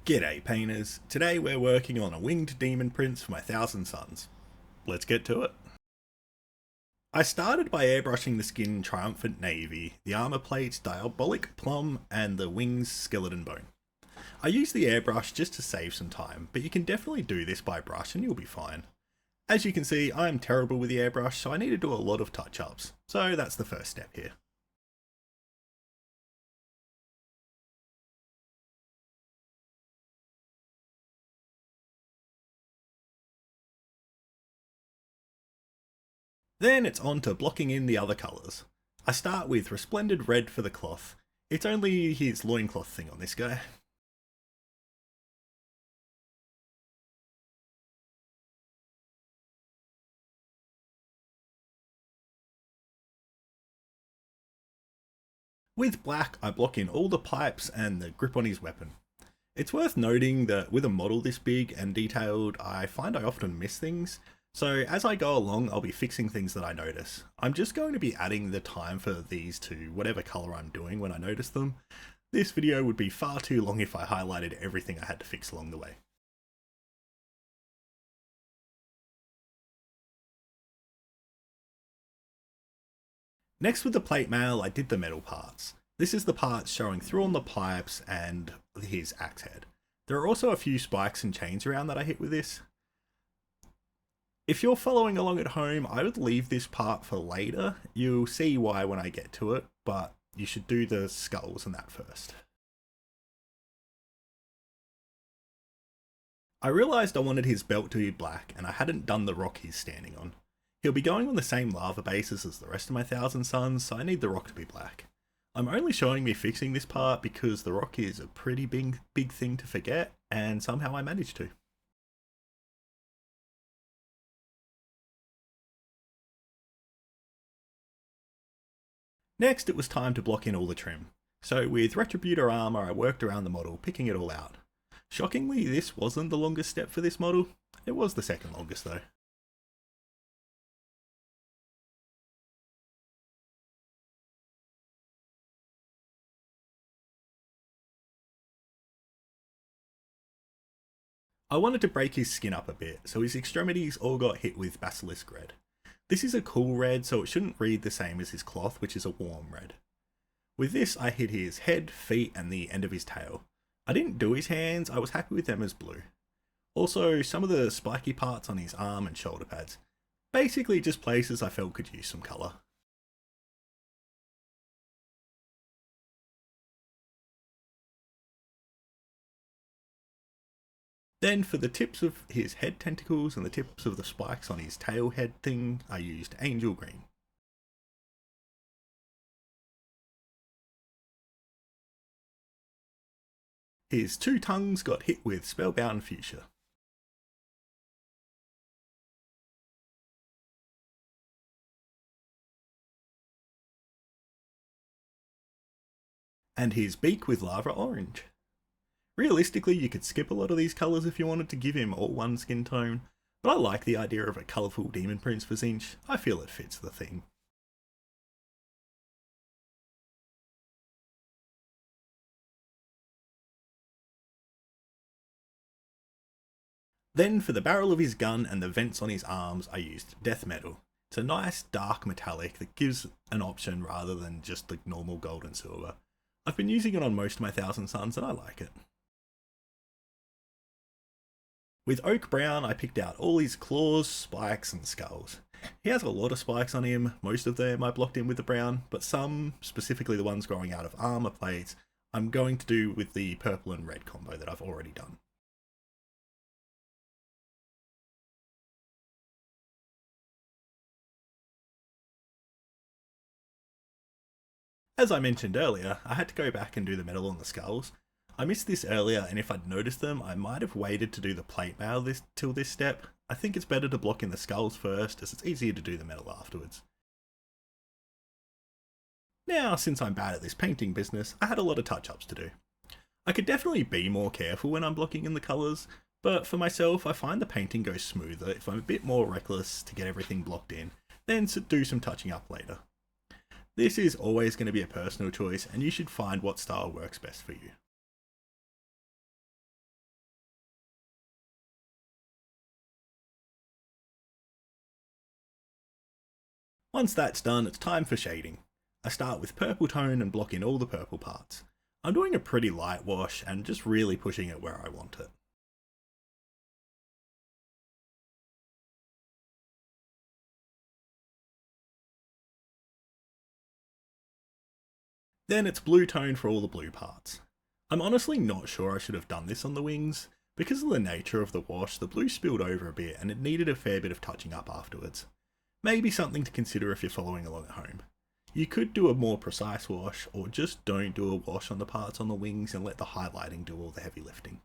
G'day painters, today we're working on a Winged Daemon Prince for my Thousand Suns. Let's get to it. I started by airbrushing the skin Triumphant Navy, the armour plates Diabolic Plum, and the wings Skeleton Bone. I used the airbrush just to save some time, but you can definitely do this by brush and you'll be fine. As you can see, I'm terrible with the airbrush, so I need to do a lot of touch-ups, so that's the first step here. Then it's on to blocking in the other colours. I start with Resplendent Red for the cloth. It's only his loincloth thing on this guy. With black, I block in all the pipes and the grip on his weapon. It's worth noting that with a model this big and detailed, I find I often miss things, so as I go along I'll be fixing things that I notice. I'm just going to be adding the time for these to whatever colour I'm doing when I notice them. This video would be far too long if I highlighted everything I had to fix along the way. Next with the plate mail, I did the metal parts. This is the parts showing through on the pipes and his axe head. There are also a few spikes and chains around that I hit with this. If you're following along at home, I would leave this part for later. You'll see why when I get to it, but you should do the skulls and that first. I realised I wanted his belt to be black and I hadn't done the rock he's standing on. He'll be going on the same lava basis as the rest of my Thousand Suns, so I need the rock to be black. I'm only showing me fixing this part because the rock is a pretty big thing to forget, and somehow I managed to. Next, it was time to block in all the trim. So with Retributor Armour, I worked around the model, picking it all out. Shockingly, this wasn't the longest step for this model. It was the second longest though. I wanted to break his skin up a bit, so his extremities all got hit with Basilisk Red. This is a cool red, so it shouldn't read the same as his cloth, which is a warm red. With this, I hit his head, feet, and the end of his tail. I didn't do his hands, I was happy with them as blue. Also, some of the spiky parts on his arm and shoulder pads. Basically just places I felt could use some colour. Then for the tips of his head tentacles and the tips of the spikes on his tail head thing, I used Angel Green. His two tongues got hit with Spellbound Fuchsia. And his beak with Lava Orange. Realistically, you could skip a lot of these colours if you wanted to give him all one skin tone, but I like the idea of a colourful Demon Prince for Tzeentch. I feel it fits the theme. Then for the barrel of his gun and the vents on his arms, I used Death Metal. It's a nice dark metallic that gives an option rather than just the normal gold and silver. I've been using it on most of my Thousand Suns and I like it. With Oak Brown, I picked out all his claws, spikes, and skulls. He has a lot of spikes on him, most of them I blocked in with the brown, but some, specifically the ones growing out of armour plates, I'm going to do with the purple and red combo that I've already done. As I mentioned earlier, I had to go back and do the metal on the skulls. I missed this earlier, and if I'd noticed them, I might have waited to do the plate mail till this step. I think it's better to block in the skulls first, as it's easier to do the metal afterwards. Now, since I'm bad at this painting business, I had a lot of touch-ups to do. I could definitely be more careful when I'm blocking in the colours, but for myself, I find the painting goes smoother if I'm a bit more reckless to get everything blocked in, then do some touching up later. This is always going to be a personal choice, and you should find what style works best for you. Once that's done, it's time for shading. I start with purple tone and block in all the purple parts. I'm doing a pretty light wash and just really pushing it where I want it. Then it's blue tone for all the blue parts. I'm honestly not sure I should have done this on the wings. Because of the nature of the wash, the blue spilled over a bit and it needed a fair bit of touching up afterwards. Maybe something to consider if you're following along at home. You could do a more precise wash, or just don't do a wash on the parts on the wings and let the highlighting do all the heavy lifting.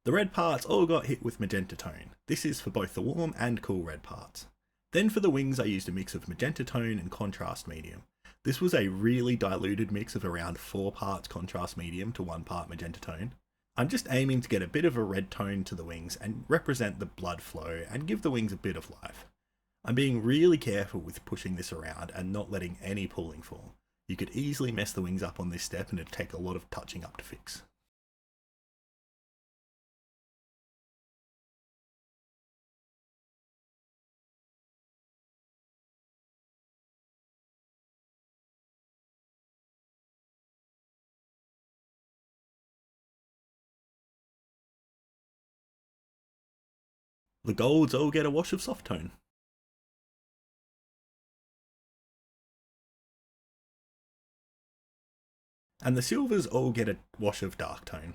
The red parts all got hit with Magenta Tone. This is for both the warm and cool red parts. Then for the wings I used a mix of Magenta Tone and Contrast Medium. This was a really diluted mix of around 4 parts Contrast Medium to 1 part Magenta Tone. I'm just aiming to get a bit of a red tone to the wings and represent the blood flow and give the wings a bit of life. I'm being really careful with pushing this around and not letting any pooling form. You could easily mess the wings up on this step and it'd take a lot of touching up to fix. The golds all get a wash of soft tone. And the silvers all get a wash of dark tone.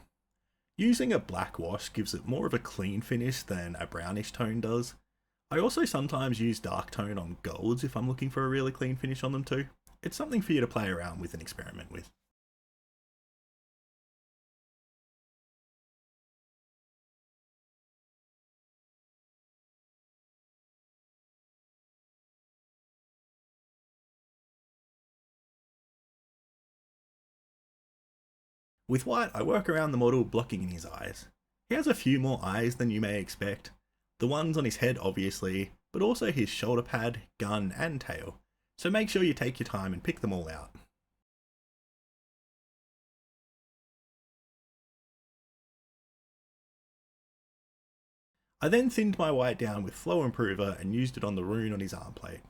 Using a black wash gives it more of a clean finish than a brownish tone does. I also sometimes use dark tone on golds if I'm looking for a really clean finish on them too. It's something for you to play around with and experiment with. With white, I work around the model blocking in his eyes. He has a few more eyes than you may expect. The ones on his head obviously, but also his shoulder pad, gun and tail. So make sure you take your time and pick them all out. I then thinned my white down with Flow Improver and used it on the rune on his arm plate.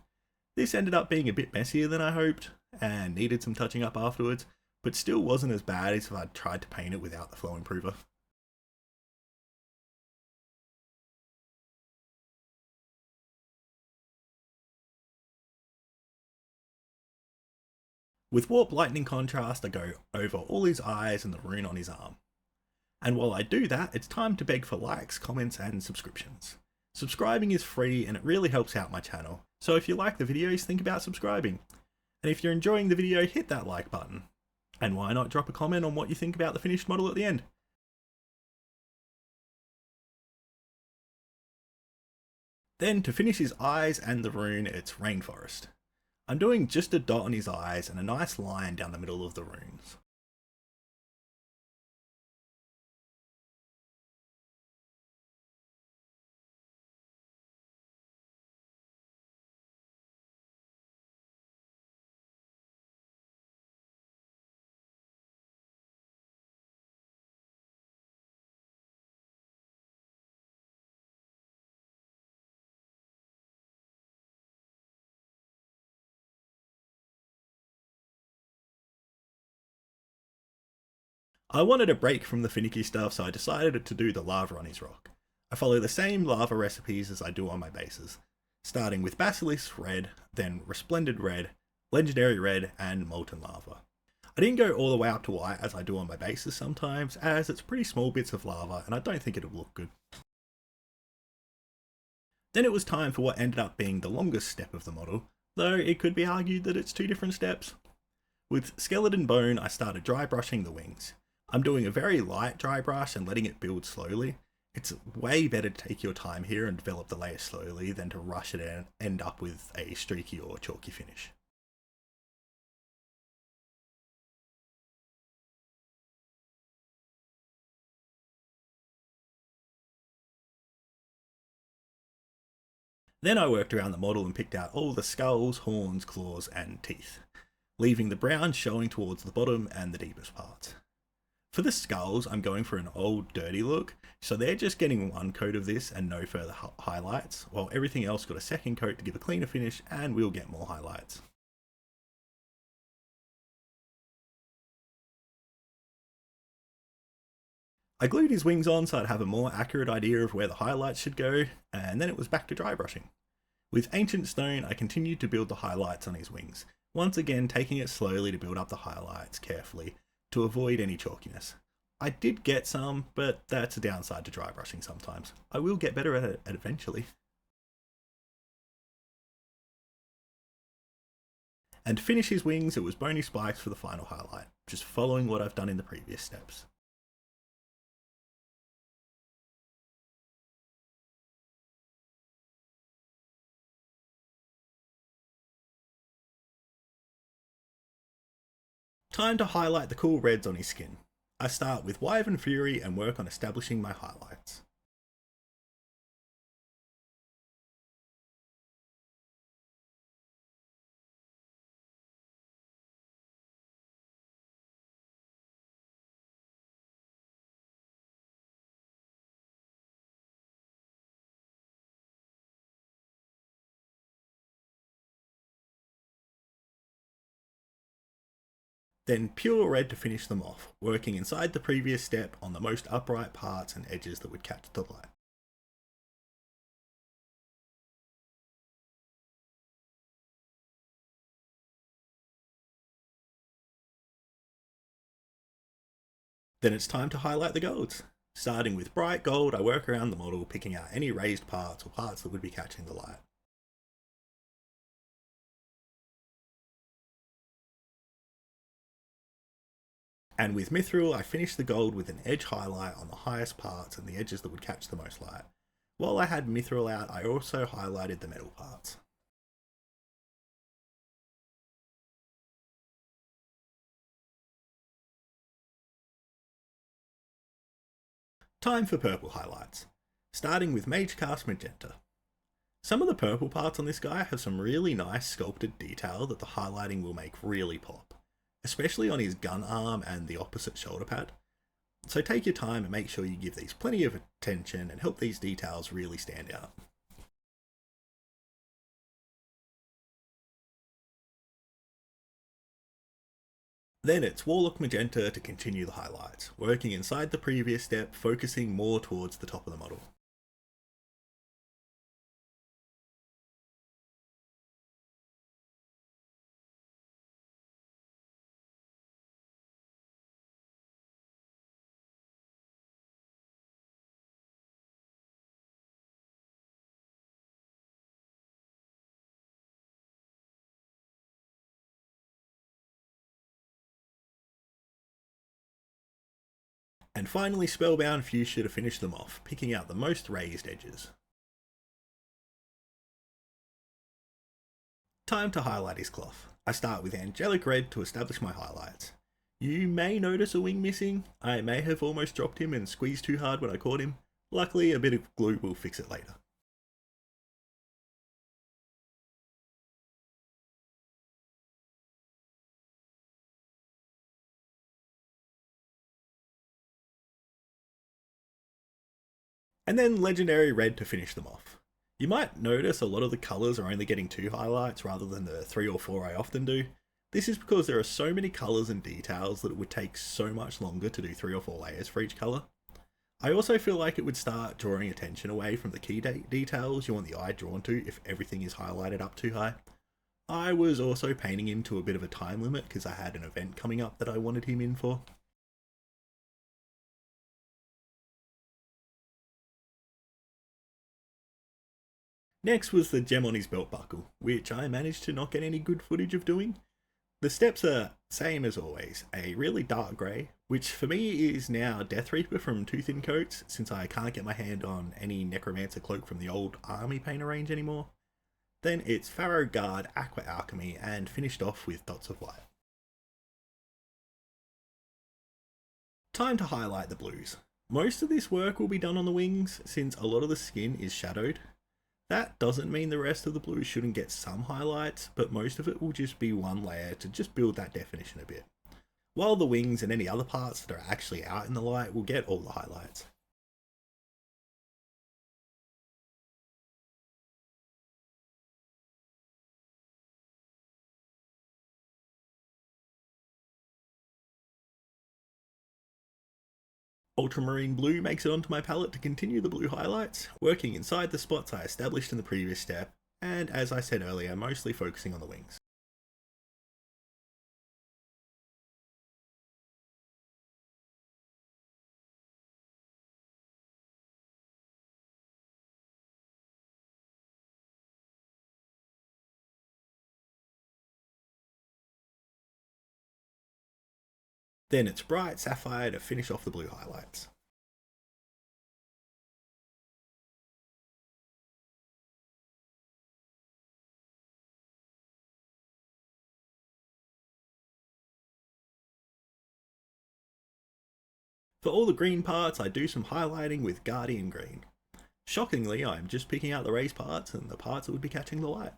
This ended up being a bit messier than I hoped, and needed some touching up afterwards, but still wasn't as bad as if I'd tried to paint it without the Flow Improver. With Warp Lightning Contrast, I go over all his eyes and the rune on his arm. And while I do that, it's time to beg for likes, comments and subscriptions. Subscribing is free and it really helps out my channel, so if you like the videos, think about subscribing. And if you're enjoying the video, hit that like button. And why not drop a comment on what you think about the finished model at the end? Then to finish his eyes and the rune, it's Rainforest. I'm doing just a dot on his eyes and a nice line down the middle of the runes. I wanted a break from the finicky stuff, so I decided to do the lava on his rock. I follow the same lava recipes as I do on my bases, starting with Basilisk Red, then Resplendent Red, Legendary Red, and Molten Lava. I didn't go all the way up to white as I do on my bases sometimes, as it's pretty small bits of lava and I don't think it'll look good. Then it was time for what ended up being the longest step of the model, though it could be argued that it's 2 different steps. With Skeleton Bone, I started dry brushing the wings. I'm doing a very light dry brush and letting it build slowly. It's way better to take your time here and develop the layer slowly than to rush it and end up with a streaky or chalky finish. Then I worked around the model and picked out all the skulls, horns, claws and teeth, leaving the brown showing towards the bottom and the deepest parts. For the skulls, I'm going for an old dirty look, so they're just getting one coat of this and no further highlights, while everything else got a second coat to give a cleaner finish and we'll get more highlights. I glued his wings on so I'd have a more accurate idea of where the highlights should go, and then it was back to dry brushing. With Ancient Stone, I continued to build the highlights on his wings, once again taking it slowly to build up the highlights carefully to avoid any chalkiness. I did get some, but that's a downside to dry brushing sometimes. I will get better at it eventually. And to finish his wings, it was Boney Spikes for the final highlight, just following what I've done in the previous steps. Time to highlight the cool reds on his skin. I start with Wyvern Fury and work on establishing my highlights. Then pure red to finish them off, working inside the previous step on the most upright parts and edges that would catch the light. Then it's time to highlight the golds. Starting with bright gold, I work around the model, picking out any raised parts or parts that would be catching the light. And with Mithril, I finished the gold with an edge highlight on the highest parts and the edges that would catch the most light. While I had Mithril out, I also highlighted the metal parts. Time for purple highlights. Starting with Magecast Magenta. Some of the purple parts on this guy have some really nice sculpted detail that the highlighting will make really pop, especially on his gun arm and the opposite shoulder pad. So take your time and make sure you give these plenty of attention and help these details really stand out. Then it's Warlock Magenta to continue the highlights, working inside the previous step, focusing more towards the top of the model. And finally Spellbound Fuchsia to finish them off, picking out the most raised edges. Time to highlight his cloth. I start with Angelic Red to establish my highlights. You may notice a wing missing. I may have almost dropped him and squeezed too hard when I caught him. Luckily, a bit of glue will fix it later. And then Legendary Red to finish them off. You might notice a lot of the colours are only getting 2 highlights rather than the 3 or 4 I often do. This is because there are so many colours and details that it would take so much longer to do 3 or 4 layers for each colour. I also feel like it would start drawing attention away from the key details you want the eye drawn to if everything is highlighted up too high. I was also painting him to a bit of a time limit because I had an event coming up that I wanted him in for. Next was the gem on his belt buckle, which I managed to not get any good footage of doing. The steps are same as always, a really dark grey, which for me is now Death Reaper from 2 thin coats, since I can't get my hand on any Necromancer cloak from the old army painter range anymore. Then it's Pharoah Guard, Aqua Alchemy, and finished off with dots of white. Time to highlight the blues. Most of this work will be done on the wings, since a lot of the skin is shadowed. That doesn't mean the rest of the blue shouldn't get some highlights, but most of it will just be one layer to just build that definition a bit. while the wings and any other parts that are actually out in the light will get all the highlights. Ultramarine Blue makes it onto my palette to continue the blue highlights, working inside the spots I established in the previous step, and as I said earlier, mostly focusing on the wings. Then it's bright Sapphire to finish off the blue highlights. For all the green parts, I do some highlighting with Guardian Green. Shockingly, I'm just picking out the raised parts and the parts that would be catching the light.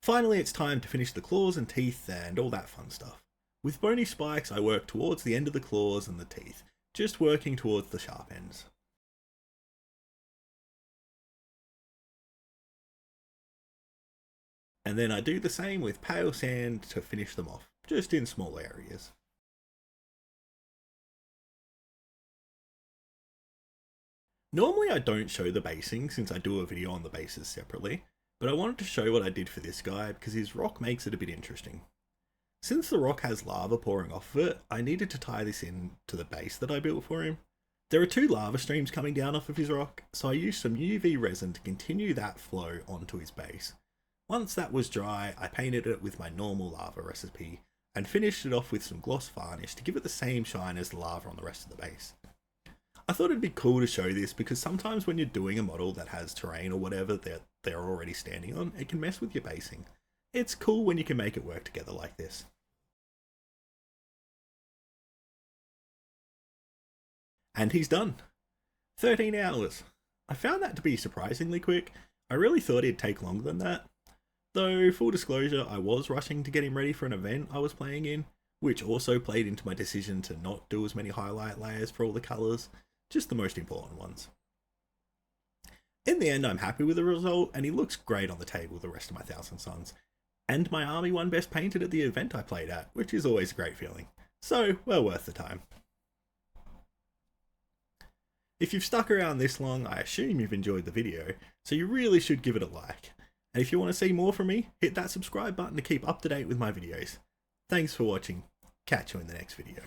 Finally, it's time to finish the claws and teeth and all that fun stuff. With Boney Spikes, I work towards the end of the claws and the teeth, just working towards the sharp ends. And then I do the same with pale sand to finish them off, just in small areas. Normally I don't show the basing since I do a video on the bases separately, but I wanted to show what I did for this guy because his rock makes it a bit interesting. Since the rock has lava pouring off of it, I needed to tie this in to the base that I built for him. There are 2 lava streams coming down off of his rock, so I used some UV resin to continue that flow onto his base. Once that was dry, I painted it with my normal lava recipe, and finished it off with some gloss varnish to give it the same shine as the lava on the rest of the base. I thought it'd be cool to show this because sometimes when you're doing a model that has terrain or whatever that they're already standing on, it can mess with your basing. It's cool when you can make it work together like this. And he's done. 13 hours. I found that to be surprisingly quick. I really thought it'd take longer than that. Though, full disclosure, I was rushing to get him ready for an event I was playing in, which also played into my decision to not do as many highlight layers for all the colours, just the most important ones. In the end, I'm happy with the result, and he looks great on the table with the rest of my Thousand Suns. And my army won Best Painted at the event I played at, which is always a great feeling. So, well worth the time. If you've stuck around this long, I assume you've enjoyed the video, so you really should give it a like. And if you want to see more from me, hit that subscribe button to keep up to date with my videos. Thanks for watching. Catch you in the next video.